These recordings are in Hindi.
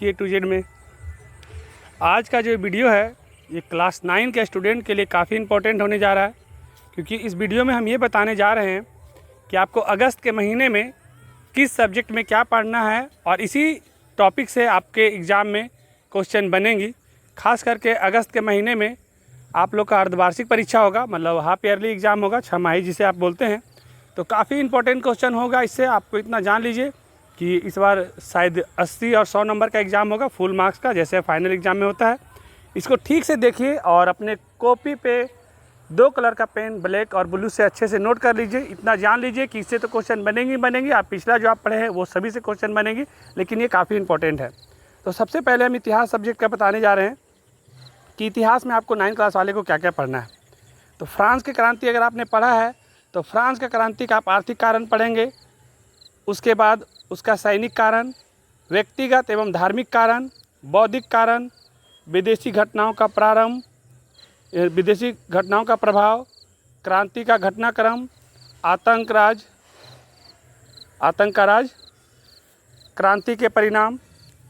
A to Z में आज का जो वीडियो है ये क्लास 9 के स्टूडेंट के लिए काफ़ी इम्पोर्टेंट होने जा रहा है, क्योंकि इस वीडियो में हम ये बताने जा रहे हैं कि आपको अगस्त के महीने में किस सब्जेक्ट में क्या पढ़ना है और इसी टॉपिक से आपके एग्ज़ाम में क्वेश्चन बनेंगी। खास करके अगस्त के महीने में आप लोग का अर्धवार्षिक परीक्षा होगा, मतलब हाफ ईयरली एग्ज़ाम होगा, छमाही जिसे आप बोलते हैं। तो काफ़ी इंपॉर्टेंट क्वेश्चन होगा। इससे आपको इतना जान लीजिए कि इस बार शायद 80 और 100 नंबर का एग्ज़ाम होगा, फुल मार्क्स का, जैसे फाइनल एग्ज़ाम में होता है। इसको ठीक से देखिए और अपने कॉपी पे 2 कलर का पेन, ब्लैक और ब्लू से अच्छे से नोट कर लीजिए। इतना जान लीजिए कि इससे तो क्वेश्चन बनेंगी। आप पिछला जो आप पढ़े हैं वो सभी से क्वेश्चन बनेंगी, लेकिन ये काफ़ी इंपॉर्टेंट है। तो सबसे पहले हम इतिहास सब्जेक्ट का बताने जा रहे हैं कि इतिहास में आपको 9 क्लास वाले को क्या क्या पढ़ना है। तो फ्रांस की क्रांति अगर आपने पढ़ा है तो फ्रांस का क्रांति का आप आर्थिक कारण पढ़ेंगे, उसके बाद उसका सैनिक कारण, व्यक्तिगत एवं धार्मिक कारण, बौद्धिक कारण, विदेशी घटनाओं का प्रारंभ, विदेशी घटनाओं का प्रभाव, क्रांति का घटनाक्रम, आतंक राज, क्रांति के परिणाम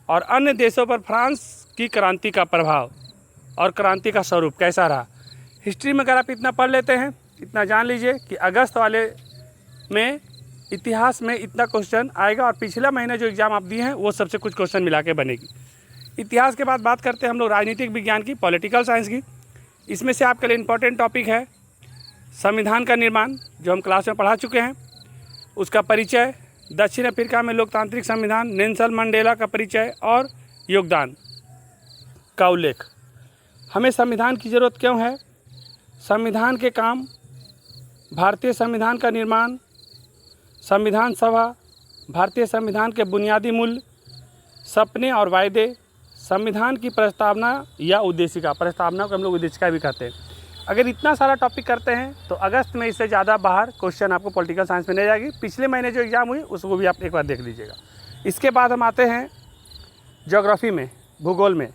और अन्य देशों पर फ्रांस की क्रांति का प्रभाव और क्रांति का स्वरूप कैसा रहा। हिस्ट्री में अगर आप इतना पढ़ लेते हैं, इतना जान लीजिए कि अगस्त वाले में इतिहास में इतना क्वेश्चन आएगा और पिछला महीने जो एग्ज़ाम आप दिए हैं वो सबसे कुछ क्वेश्चन मिला के बनेगी। इतिहास के बाद बात करते हैं हम लोग राजनीतिक विज्ञान की, पॉलिटिकल साइंस की। इसमें से आपके लिए इम्पोर्टेंट टॉपिक है संविधान का निर्माण, जो हम क्लास में पढ़ा चुके हैं, उसका परिचय, दक्षिण अफ्रीका में लोकतांत्रिक संविधान, नेल्सन मंडेला का परिचय और योगदान का उल्लेख। हमें संविधान की ज़रूरत क्यों है, संविधान के काम, भारतीय संविधान का निर्माण, संविधान सभा, भारतीय संविधान के बुनियादी मूल्य, सपने और वायदे, संविधान की प्रस्तावना या उद्देशिका, प्रस्तावना को हम लोग उद्देशिका भी कहते हैं। अगर इतना सारा टॉपिक करते हैं तो अगस्त में इससे ज़्यादा बाहर क्वेश्चन आपको पॉलिटिकल साइंस में नहीं जाएगी। पिछले महीने जो एग्ज़ाम हुई उसको भी आप एक बार देख लीजिएगा। इसके बाद हम आते हैं ज्योग्राफी में, भूगोल में।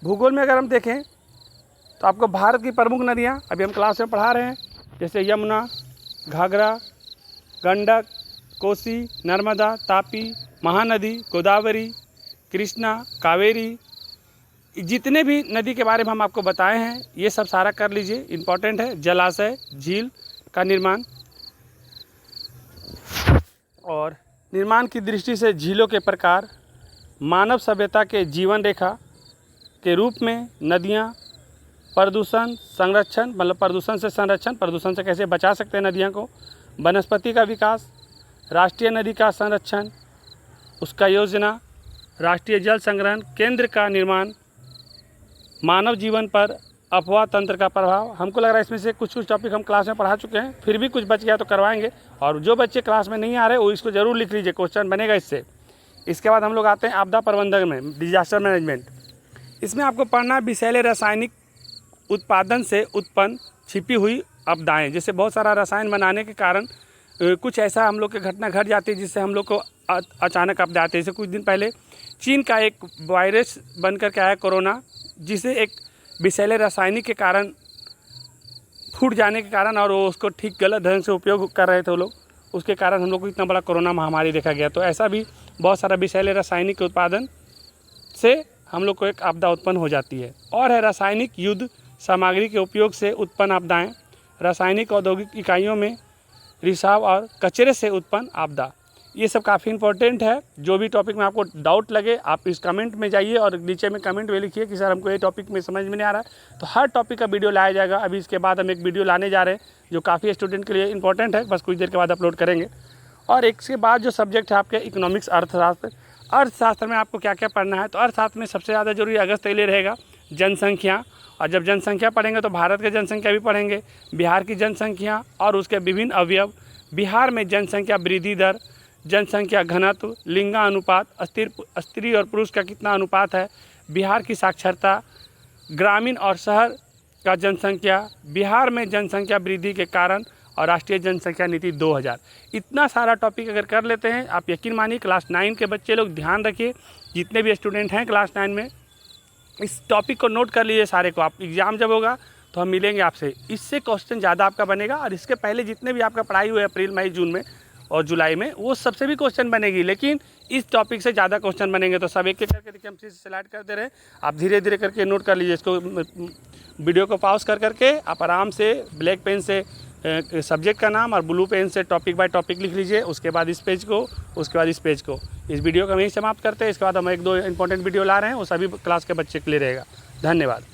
भूगोल में अगर हम देखें तो आपको भारत की प्रमुख नदियाँ अभी हम क्लास में पढ़ा रहे हैं, जैसे यमुना, घाघरा, गंडक, कोसी, नर्मदा, तापी, महानदी, गोदावरी, कृष्णा, कावेरी, जितने भी नदी के बारे में हम आपको बताए हैं ये सब सारा कर लीजिए, इम्पॉर्टेंट है। जलाशय, झील का निर्माण और निर्माण की दृष्टि से झीलों के प्रकार, मानव सभ्यता के जीवन रेखा के रूप में नदियाँ, प्रदूषण संरक्षण, मतलब प्रदूषण से संरक्षण, प्रदूषण से कैसे बचा सकते हैं नदियों को, वनस्पति का विकास, राष्ट्रीय नदी का संरक्षण, उसका योजना, राष्ट्रीय जल संग्रहण केंद्र का निर्माण, मानव जीवन पर अफवाह तंत्र का प्रभाव। हमको लग रहा है इसमें से कुछ टॉपिक हम क्लास में पढ़ा चुके हैं, फिर भी कुछ बच गया तो करवाएंगे। और जो बच्चे क्लास में नहीं आ रहे वो इसको ज़रूर लिख लीजिए, क्वेश्चन बनेगा इससे। इसके बाद हम लोग आते हैं आपदा प्रबंधन में, डिजास्टर मैनेजमेंट। इसमें आपको पढ़ना है विषैले रासायनिक उत्पादन से उत्पन्न छिपी हुई आपदाएँ। जैसे बहुत सारा रसायन बनाने के कारण कुछ ऐसा हम लोग के घटना घट जाती है जिससे हम लोग को अचानक आपदा आती है। जैसे कुछ दिन पहले चीन का एक वायरस बन कर के आया कोरोना, जिसे एक विषैले रासायनिक के कारण फूट जाने के कारण, और वो उसको ठीक गलत ढंग से उपयोग कर रहे थे वो लोग, उसके कारण हम लोग को इतना बड़ा कोरोना महामारी देखा गया। तो ऐसा भी बहुत सारा विषैले रासायनिक के उत्पादन से हम लोग को एक आपदा उत्पन्न हो जाती है। और है रासायनिक युद्ध सामग्री के उपयोग से उत्पन्न आपदाएँ, रासायनिक औद्योगिक इकाइयों में रिसाव और कचरे से उत्पन्न आपदा। ये सब काफ़ी इंपॉर्टेंट है। जो भी टॉपिक में आपको डाउट लगे आप इस कमेंट में जाइए और नीचे में कमेंट में लिखिए कि सर हमको ये टॉपिक में समझ में नहीं आ रहा है, तो हर टॉपिक का वीडियो लाया जाएगा। अभी इसके बाद हम एक वीडियो लाने जा रहे हैं जो काफ़ी स्टूडेंट के लिए इंपॉर्टेंट है, बस कुछ देर के बाद अपलोड करेंगे। और इसके बाद जो सब्जेक्ट है आपके इकोनॉमिक्स, अर्थशास्त्र। अर्थशास्त्र में आपको क्या क्या पढ़ना है, तो अर्थशास्त्र में सबसे ज़्यादा जरूरी अगस्त के लिए रहेगा जनसंख्या। और जब जनसंख्या पढ़ेंगे तो भारत की जनसंख्या भी पढ़ेंगे, बिहार की जनसंख्या और उसके विभिन्न अवयव, बिहार में जनसंख्या वृद्धि दर, जनसंख्या घनत्व, लिंगानुपात, स्त्री और पुरुष का कितना अनुपात है, बिहार की साक्षरता, ग्रामीण और शहर का जनसंख्या, बिहार में जनसंख्या वृद्धि के कारण और राष्ट्रीय जनसंख्या नीति 2000। इतना सारा टॉपिक अगर कर लेते हैं, आप यकीन मानिए क्लास 9 के बच्चे लोग ध्यान रखिए, जितने भी स्टूडेंट हैं क्लास 9 में, इस टॉपिक को नोट कर लीजिए सारे को। आप एग्ज़ाम जब होगा तो हम मिलेंगे आपसे, इससे क्वेश्चन ज़्यादा आपका बनेगा। और इसके पहले जितने भी आपका पढ़ाई हुई है अप्रैल, मई, जून में और जुलाई में, वो सबसे भी क्वेश्चन बनेगी। लेकिन इस टॉपिक से ज़्यादा क्वेश्चन बनेंगे। तो सब एक एक करके देखिए हम चीज़ सेलेक्ट करते रहे, आप धीरे धीरे करके नोट कर लीजिए। इसको वीडियो को पॉज कर करके आप आराम से ब्लैक पेन से सब्जेक्ट का नाम और ब्लू पेन से टॉपिक बाय टॉपिक लिख लीजिए। उसके बाद इस पेज को, उसके बाद इस पेज को। इस वीडियो को हम यहीं समाप्त करते हैं। इसके बाद हम 1-2 इंपॉर्टेंट वीडियो ला रहे हैं, वो सभी क्लास के बच्चे के लिए रहेगा। धन्यवाद।